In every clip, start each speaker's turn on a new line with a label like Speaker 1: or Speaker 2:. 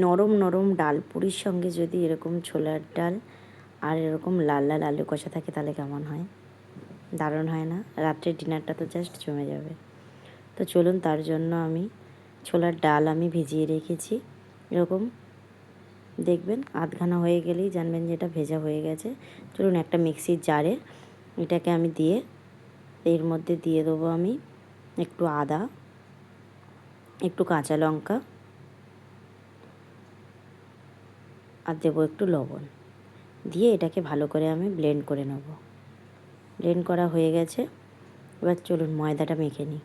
Speaker 1: নরম নরম ডাল পুরির সঙ্গে যদি এরকম ছোলার ডাল আর এরকম লাল লাল আলু কষা থাকে তাহলে কেমন হয়? দারুণ হয় না? রাত্রের ডিনারটা তো জাস্ট জমে যাবে। তো চলুন, তার জন্য আমি ছোলার ডাল আমি ভিজিয়ে রেখেছি। এরকম দেখবেন আধখানা হয়ে গেলেই জানবেন যে এটা ভেজা হয়ে গেছে। চলুন একটা মিক্সির জারে এটাকে আমি দিয়ে এর মধ্যে দিয়ে দেবো আমি একটু আদা, একটু কাঁচা লঙ্কা আর দেবো একটু লবণ, দিয়ে এটাকে ভালো করে আমি ব্লেন্ড করে নেব। ব্লেন্ড করা হয়ে গেছে। এবার চলুন ময়দাটা মেখে নিই।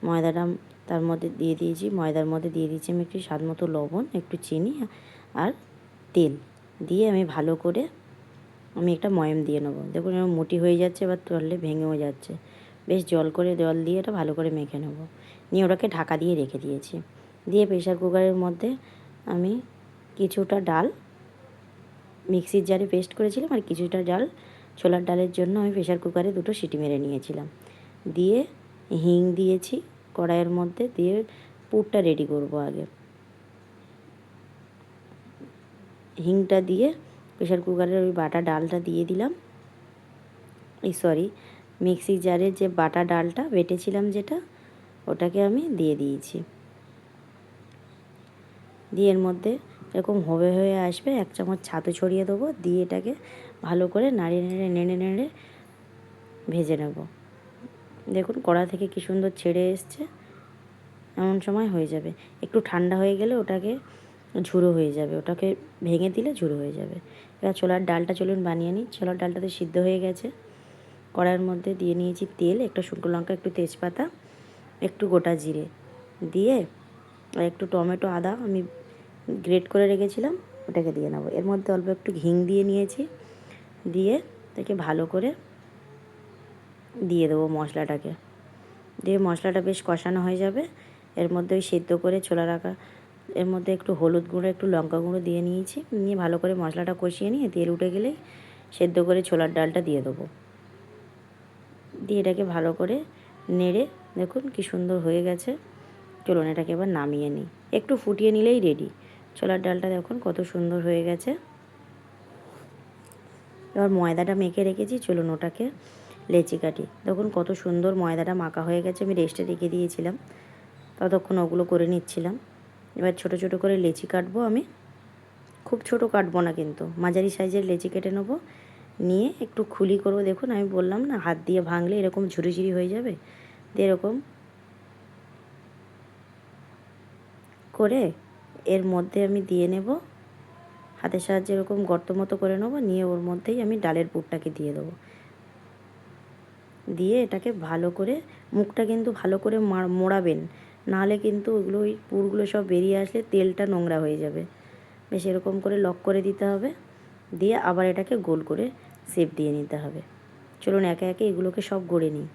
Speaker 1: ময়দাটা তার মধ্যে দিয়ে দিয়েছি, ময়দার মধ্যে দিয়ে দিয়েছি আমি একটু স্বাদ মতো লবণ, একটু চিনি আর তেল দিয়ে আমি ভালো করে আমি একটা ময়াম দিয়ে নেবো। দেখুন এবার মোটি হয়ে যাচ্ছে, এবার তললে ভেঙেও যাচ্ছে। বেশ জল দিয়ে এটা ভালো করে মেখে নেব। নিয়ে ওটাকে ঢাকা দিয়ে রেখে দিয়েছি। দিয়ে প্রেশার কুকারের মধ্যে আমি কিছুটা ডাল মিক্সির জারে পেস্ট করেছিলাম আর কিছুটা ডাল ছোলার ডালের জন্য আমি প্রেশার কুকারে 2টো সিটি মেরে নিয়েছিলাম। দিয়ে হিং দিয়েছি কড়াইয়ের মধ্যে, দিয়ে পুরটা রেডি করব। আগে হিংটা দিয়ে প্রেশার কুকারের ওই বাটা ডালটা দিয়ে দিলাম। মিক্সি জারের যে বাটা ডালটা বেটেছিলাম যেটা, ওটাকে আমি দিয়ে দিয়েছি। দিয়ে এর মধ্যে এরকম হয়ে আসবে, 1 চামচ ছাতু ছড়িয়ে দেবো। দিয়ে এটাকে ভালো করে নেড়ে ভেজে নেব। দেখুন কড়া থেকে কী সুন্দর ছেড়ে এসছে। এমন সময় হয়ে যাবে। একটু ঠান্ডা হয়ে গেলে ওটাকে ঝুড়ো হয়ে যাবে, ওটাকে ভেঙে দিলে ঝুড়ো হয়ে যাবে। এবার ছোলার ডালটা চলুন বানিয়ে নিই। ছোলার ডালটাতে সিদ্ধ হয়ে গেছে। কড়াইয়ের মধ্যে দিয়ে নিয়েছি তেল, একটু শুকনো লঙ্কা, একটু তেজপাতা, একটু গোটা জিরে দিয়ে আর একটু টমেটো আদা আমি গ্রেট করে রেখেছিলাম, ওটাকে দিয়ে নেবো। এর মধ্যে অল্প একটু হিং দিয়ে নিয়েছি, দিয়ে তাকে ভালো করে দিয়ে দেবো মশলাটাকে। দিয়ে মশলাটা বেশ কষানো হয়ে যাবে। এর মধ্যে ওই সেদ্ধ করে ছোলা রাখা, এর মধ্যে একটু হলুদ গুঁড়ো, একটু লঙ্কা গুঁড়ো দিয়ে নিয়েছি। নিয়ে ভালো করে মশলাটা কষিয়ে নিয়ে তেল উঠে গেলেই সেদ্ধ করে ছোলার ডালটা দিয়ে দেবো। দিয়ে এটাকে ভালো করে নেড়ে দেখুন কী সুন্দর হয়ে গেছে। চলুন এটাকে এবার নামিয়ে নিই। একটু ফুটিয়ে নিলেই রেডি। ছোলার ডালটা দেখুন কত সুন্দর হয়ে গেছে। এবার ময়দাটা মেখে রেখেছি, চলুন ওটাকে লেচি কাটি। দেখুন কত সুন্দর ময়দাটা মাখা হয়ে গেছে। আমি রেস্টে রেখে দিয়েছিলাম, ততক্ষণ ওগুলো করে নিচ্ছিলাম। এবার ছোট ছোট করে লেচি কাটবো আমি। খুব ছোট কাটবো না, কিন্তু মাঝারি সাইজের লেচি কেটে নেবো। নিয়ে একটু খুলি করবো। দেখুন আমি বললাম না, হাত দিয়ে ভাঙলে এরকম ঝুরি ঝুরি হয়ে যাবে। দিয়ে এরকম করে এর মধ্যে আমি দিয়ে নেব, হাতের সাহায্যে এরকম গর্ত মতো করে নেবো। নিয়ে ওর মধ্যেই আমি ডালের পুরটাকে দিয়ে দেবো। দিয়ে এটাকে ভালো করে মুখটা কিন্তু ভালো করে মোড়াবেন, নাহলে কিন্তু ওগুলো ওই পুরগুলো সব বেরিয়ে আসলে তেলটা নোংরা হয়ে যাবে। বেশ এরকম করে লক করে দিতে হবে। দিয়ে আবার এটাকে গোল করে শেপ দিয়ে নিতে হবে। চলুন একে একে এগুলোকে সব গড়ে নিই।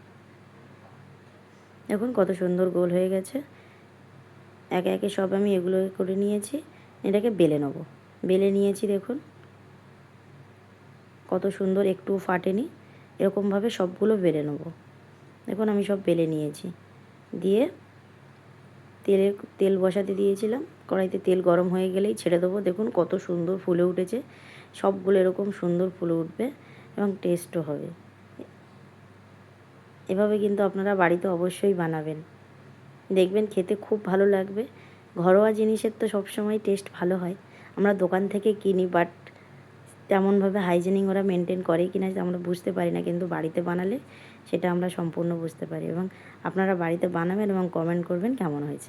Speaker 1: দেখুন কত সুন্দর গোল হয়ে গেছে। একে একে সব আমি এগুলো করে নিয়েছি। এটাকে বেলে নেব। বেলে নিয়েছি, দেখুন কত সুন্দর, একটুও ফাটেনি। এরকমভাবে সবগুলো বেলে নেব। দেখুন আমি সব বেলে নিয়েছি। দিয়ে তেল বসাতে দিয়েছিলাম, কড়াইতে তেল গরম হয়ে গেলেই ছেড়ে দেবো। দেখুন কত সুন্দর ফুলে উঠেছে। সবগুলো এরকম সুন্দর ফুলে উঠবে এবং টেস্টও হবে। এভাবে কিন্তু আপনারা বাড়িতে অবশ্যই বানাবেন, দেখবেন খেতে খুব ভালো লাগবে। ঘরোয়া জিনিসের তো সবসময় টেস্ট ভালো হয়। আমরা দোকান থেকে কিনি, বাট তেমনভাবে হাইজেনিক ওরা মেনটেন করে কি না আমরা বুঝতে পারি না, কিন্তু বাড়িতে বানালে সেটা আমরা সম্পূর্ণ বুঝতে পারি। এবং আপনারা বাড়িতে বানাবেন এবং কমেন্ট করবেন কেমন হয়েছে।